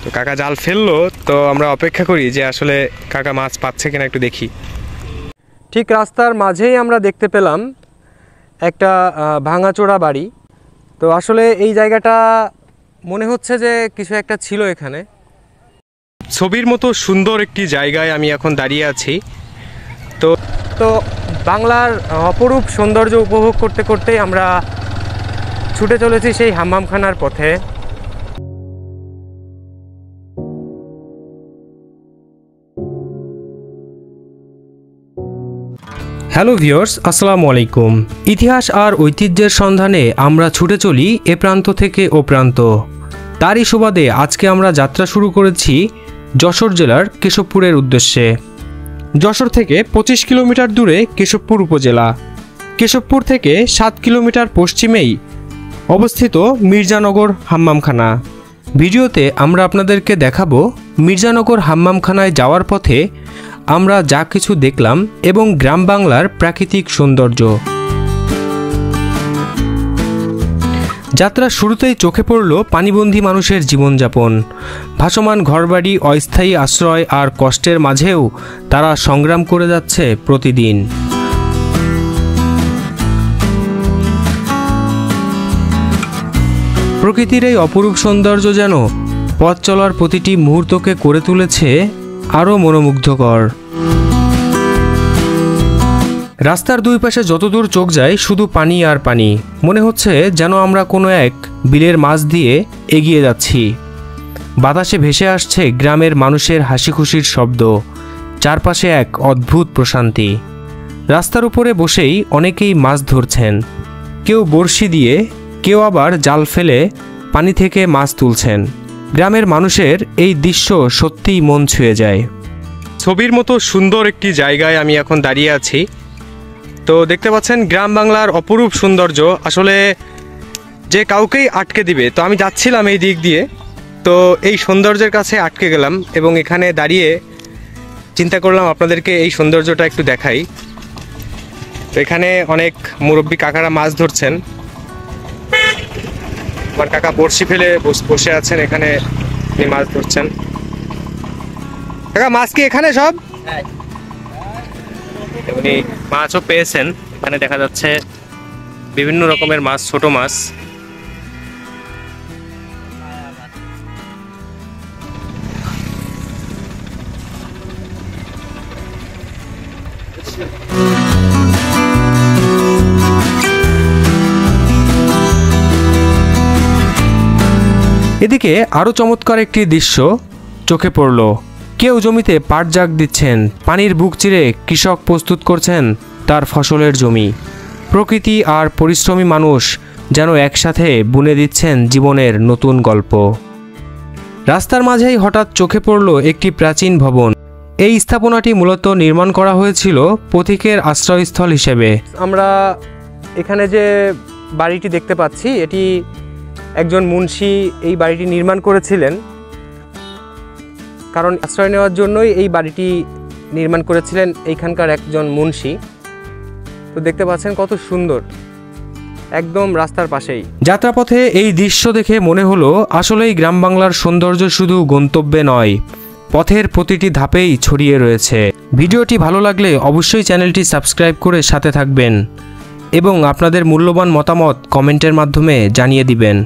তো কাকা জাল ফেললো, তো আমরা অপেক্ষা করি যে আসলে কাকা মাছ পাচ্ছে কিনা একটু দেখি। ঠিক রাস্তার মাঝেই আমরা দেখতে পেলাম একটা ভাঙাচোরা বাড়ি। তো আসলে এই জায়গাটা মনে হচ্ছে যে কিছু একটা ছিল এখানে। ছবির মতো সুন্দর একটি জায়গায় আমি এখন দাঁড়িয়ে আছি। তো বাংলার অপরূপ সৌন্দর্য উপভোগ করতে করতে আমরা ছুটে চলেছি সেই হাম্মামখানার পথে। হ্যালো ভিউয়ার্স, আসসালামু আলাইকুম। ইতিহাস আর ঐতিহ্যের সন্ধানে আমরা ছুটে চলি এ প্রান্ত থেকে ও প্রান্ত। তারই সুবাদে আজকে আমরা যাত্রা শুরু করেছি যশোর জেলার কেশবপুরের উদ্দেশ্যে। যশোর থেকে 25 কিলোমিটার দূরে কেশবপুর উপজেলা। কেশবপুর থেকে 7 কিলোমিটার পশ্চিমেই অবস্থিত মির্জানগর হাম্মামখানা। ভিডিওতে আমরা আপনাদেরকে দেখাবো মির্জানগর হাম্মামখানায় যাওয়ার পথে আমরা যা কিছু দেখলাম এবং গ্রাম বাংলার প্রাকৃতিক সৌন্দর্য। যাত্রার শুরুতেই চোখে পড়ল পানিবন্দী মানুষের জীবনযাপন। ভাসমান ঘরবাড়ি, অস্থায়ী আশ্রয় আর কষ্টের মাঝেও তারা সংগ্রাম করে যাচ্ছে প্রতিদিন। প্রকৃতির এই অপরূপ সৌন্দর্য যেন পথ চলার প্রতিটি মুহূর্তকে করে তুলেছে আরও মনোমুগ্ধকর। রাস্তার দুই পাশে যতদূর চোখ যায় শুধু পানি আর পানি। মনে হচ্ছে যেন আমরা কোনো এক বিলের মাছ দিয়ে এগিয়ে যাচ্ছি। বাতাসে ভেসে আসছে গ্রামের মানুষের হাসি খুশির শব্দ। চারপাশে এক অদ্ভুত প্রশান্তি। রাস্তার উপরে বসেই অনেকেই মাছ ধরছেন, কেউ বড়শি দিয়ে, কেউ আবার জাল ফেলে পানি থেকে মাছ তুলছেন। গ্রামের মানুষের এই দৃশ্য সত্যিই মন ছুঁয়ে যায়। ছবির মতো সুন্দর একটি জায়গায় আমি এখন দাঁড়িয়ে আছি। তো দেখতে পাচ্ছেন গ্রাম বাংলার অপরূপ সৌন্দর্য আসলে যে কাউকেই আটকে দিবে। তো আমি যাচ্ছিলাম এই দিক দিয়ে, তো এই সৌন্দর্যের কাছে আটকে গেলাম এবং এখানে দাঁড়িয়ে চিন্তা করলাম আপনাদেরকে এই সৌন্দর্যটা একটু দেখাই। তো এখানে অনেক মুরব্বী কাকারা মাছ ধরছেন। আমার কাকা বড়শি ফেলে বসে আছেন, এখানে মাছ ধরছেন। কাকা মাছ কি এখানে সব? উনি মাছও পেয়েছেন। এখানে দেখা যাচ্ছে বিভিন্ন রকমের মাছ, ছোট মাছ। এদিকে আরও চমৎকার একটি দৃশ্য চোখে পড়ল। কেউ জমিতে পাট জাগ দিচ্ছেন, পানির বুক চিরে কৃষক প্রস্তুত করছেন তার ফসলের জমি। প্রকৃতি আর পরিশ্রমী মানুষ যেন একসাথে বুনে দিচ্ছেন জীবনের নতুন গল্প। রাস্তার মাঝেই হঠাৎ চোখে পড়ল একটি প্রাচীন ভবন। এই স্থাপনাটি মূলত নির্মাণ করা হয়েছিল পথিকের আশ্রয়স্থল হিসেবে। আমরা এখানে যে বাড়িটি দেখতে পাচ্ছি, এটি একজন মুন্সি এই বাড়িটি নির্মাণ করেছিলেন। কারণ আশ্রয় নেওয়ার জন্যই এই বাড়িটি নির্মাণ করেছিলেন এইখানকার একজন মুন্সি। তো দেখতে পাচ্ছেন কত সুন্দর, একদম রাস্তার পাশেই। যাত্রাপথে এই দৃশ্য দেখে মনে হলো আসলেই গ্রাম বাংলার সৌন্দর্য শুধু গন্তব্যে নয়, পথের প্রতিটি ধাপেই ছড়িয়ে রয়েছে। ভিডিওটি ভালো লাগলে অবশ্যই চ্যানেলটি সাবস্ক্রাইব করে সাথে থাকবেন এবং আপনাদের মূল্যবান মতামত কমেন্টের মাধ্যমে জানিয়ে দিবেন।